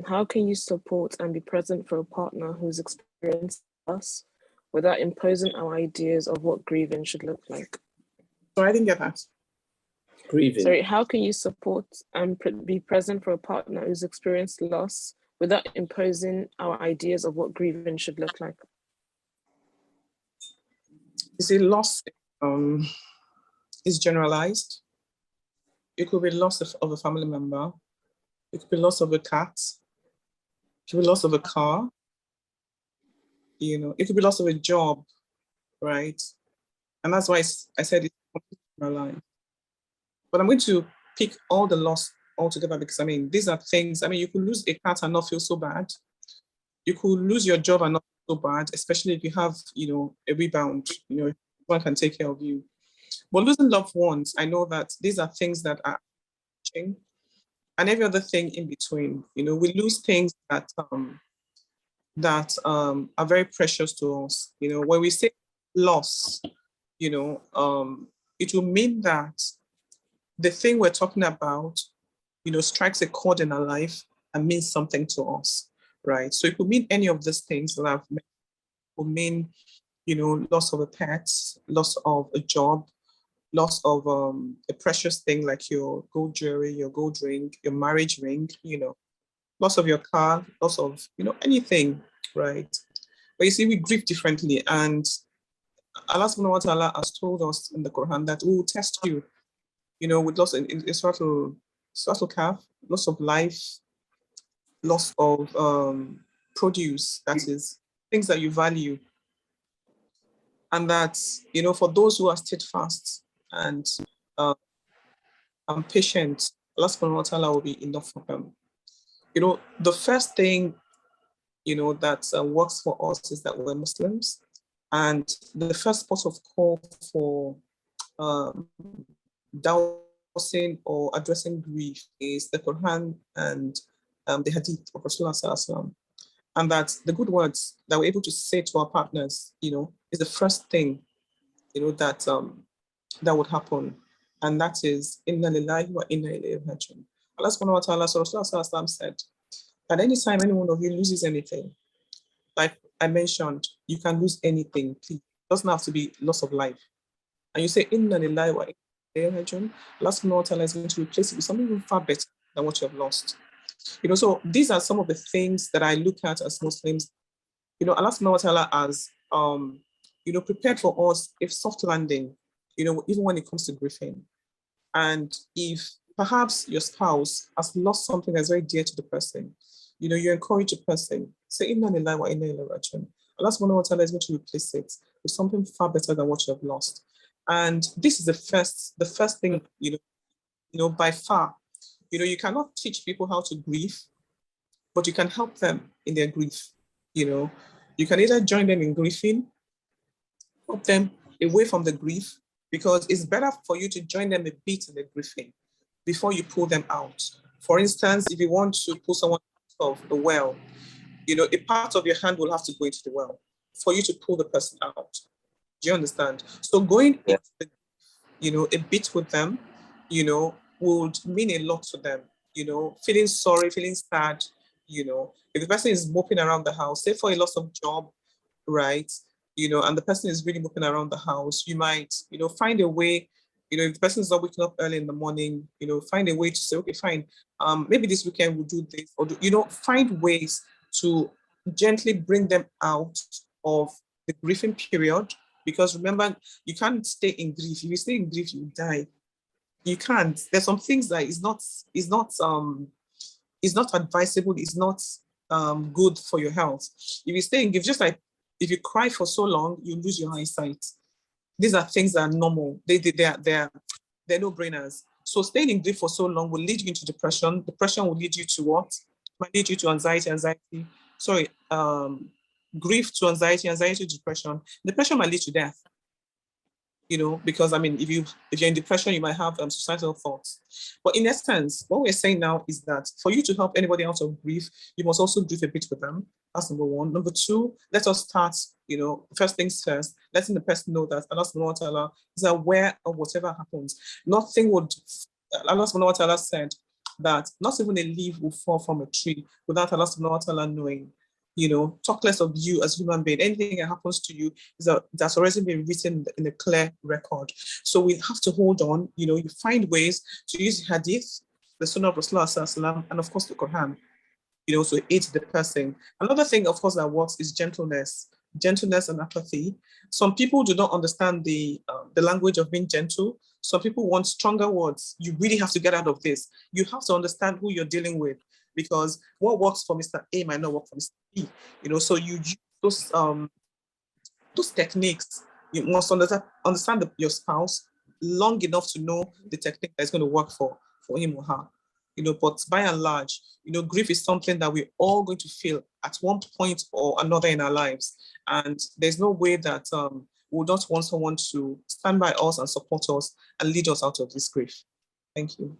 How can you support and be present for a partner who's experienced loss without imposing our ideas of what grieving should look like? So I didn't get that. Grieving. Sorry, how can you support and be present for a partner who's experienced loss without imposing our ideas of what grieving should look like? You see, loss is generalized. It could be loss of a family member. It could be loss of a cat. It could be loss of a car. It could be loss of a job, right? And that's why I said it's generalized. But I'm going to pick all the loss altogether because, these are things, you could lose a cat and not feel so bad. You could lose your job and not feel so bad, especially if you have, a rebound, one can take care of you. But losing loved ones, I know that these are things that are changing, and every other thing in between. We lose things that are very precious to us. When we say loss, it will mean that the thing we're talking about, strikes a chord in our life and means something to us, right? So it could mean any of these things that I've mentioned. It could mean, loss of a pet, loss of a job, loss of a precious thing like your gold jewelry, your gold ring, your marriage ring, loss of your car, loss of, anything, right? But you see, we grieve differently. And Allah subhanahu wa ta'ala has told us in the Quran that we will test you, with loss in Surah Al-Kahf, loss of life, loss of produce, that is, things that you value. And that, for those who are steadfast and patient, Allah subhanahu wa ta'ala will be enough for them. The first thing, that works for us is that we're Muslims. And the first port of call for dousing or addressing grief is the Quran and the Hadith of Rasulullah Sallallahu Alaihi Wasallam. And that the good words that we're able to say to our partners, is the first thing, that would happen. And that is, Inna lillahi wa inna ilayhi raji'un. Allah subhanahu wa ta'ala, so Rasulullah Sallallahu Alaihi Wasallam said, at any time any one of you loses anything, like I mentioned, you can lose anything, please. It doesn't have to be loss of life. And you say, Inna lillahi wa inna ilayhi raji'un, Allah subhanahu wa ta'ala is going to replace it with something even far better than what you have lost. So these are some of the things that I look at as Muslims. Allah subhanahu wa ta'ala has, prepared for us a soft landing, even when it comes to grieving. And if perhaps your spouse has lost something that's very dear to the person, you encourage the person, say, Inna lillahi wa inna ilayhi raji'un. Allah subhanahu wa ta'ala is going to replace it with something far better than what you have lost. And this is the first thing, by far. You cannot teach people how to grieve, but you can help them in their grief. You can either join them in grieving, help them away from the grief, because it's better for you to join them a bit in the grieving before you pull them out. For instance, if you want to pull someone out of the well, a part of your hand will have to go into the well for you to pull the person out. Do you understand? So going into the, a bit with them, would mean a lot to them, feeling sorry, feeling sad, if the person is moping around the house, say for a loss of job, right, and the person is really moping around the house, you might, find a way, if the person is not waking up early in the morning, find a way to say, okay, fine, maybe this weekend we'll do this, or find ways to gently bring them out of the grieving period, because remember, you can't stay in grief. If you stay in grief, you die. You can't. There's some things that is not advisable, it's not good for your health. If you stay in grief, just like if you cry for so long, you lose your eyesight. These are things that are normal. They're no-brainers. So staying in grief for so long will lead you into depression. Depression will lead you to what? It might lead you to anxiety. Grief to anxiety to depression. Depression might lead to death. Because if you're in depression, you might have suicidal thoughts. But in essence, what we're saying now is that for you to help anybody out of grief, you must also grieve a bit with them. That's number one. Number two, let us start, first things first, letting the person know that Allah subhanahu wa ta'ala is aware of whatever happens. Allah subhanahu wa ta'ala said that not even a leaf will fall from a tree without Allah subhanahu wa ta'ala knowing. Talk less of you as human being. Anything that happens to you that's already been written in a clear record. So we have to hold on. You find ways to use hadith, the Sunnah of Rasulullah, and of course the Quran, to aid the person. Another thing, of course, that works is gentleness and apathy. Some people do not understand the language of being gentle. Some people want stronger words. You really have to get out of this. You have to understand who you're dealing with, because what works for Mr. A might not work for Mr. B. So you use those techniques. You must understand your spouse long enough to know the technique that's going to work for him or her. But by and large, grief is something that we're all going to feel at one point or another in our lives. And there's no way that we don't want someone to stand by us and support us and lead us out of this grief. Thank you.